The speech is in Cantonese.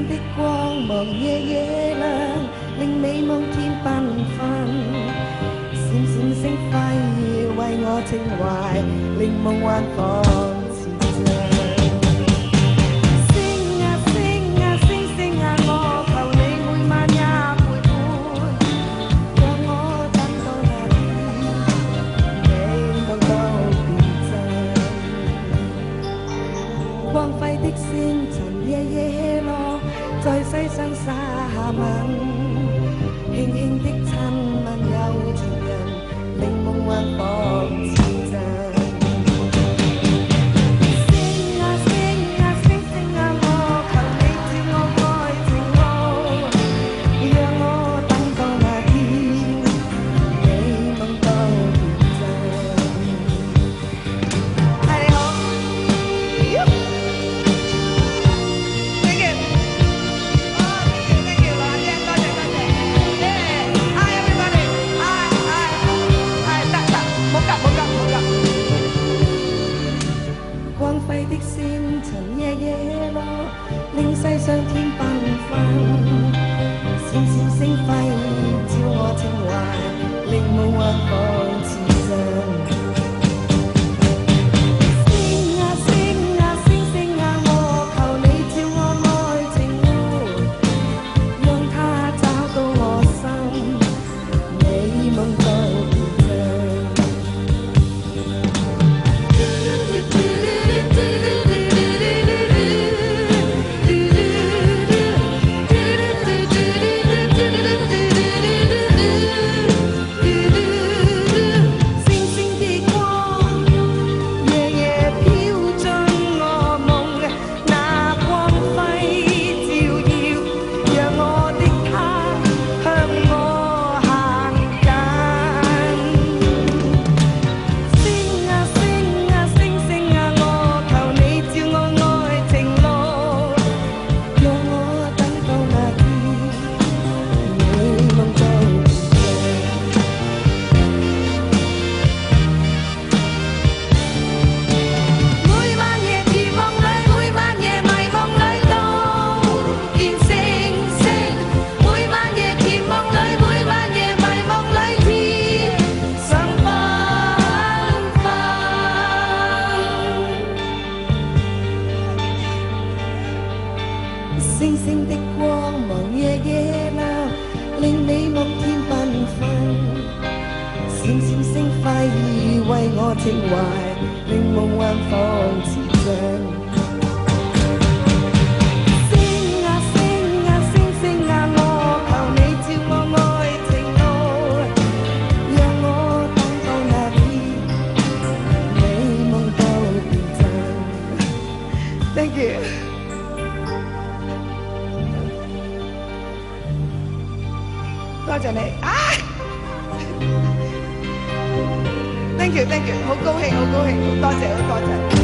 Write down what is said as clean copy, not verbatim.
的光芒夜夜亮，令美夢天繽紛。閃閃星輝為我情懷，令夢幻放似真。星啊星啊星星啊，我求你每晚也陪伴，讓我等到那天，美夢都變真。光輝的星塵夜夜落，在世上灑下吻，輕輕的親吻有情人，令夢幻放似真。星啊星啊星星啊，我求你照我愛情路，讓我等到那天，美夢都變真。係你好。光輝的星塵夜夜落，令世上天繽紛。閃閃星輝照我情懷，令夢幻放似真。星啊星啊星星啊，我求你照我愛情路，讓它找到我心，美夢都變真。星星的光芒夜夜亮，令美夢天繽紛。閃閃星輝為我情懷，令夢幻放似真。星啊星啊星星啊，我求你照我愛情路，讓我等到那天，美夢都變真。Thank you。多謝你啊 ！Thank you，好高興，多謝，好多謝。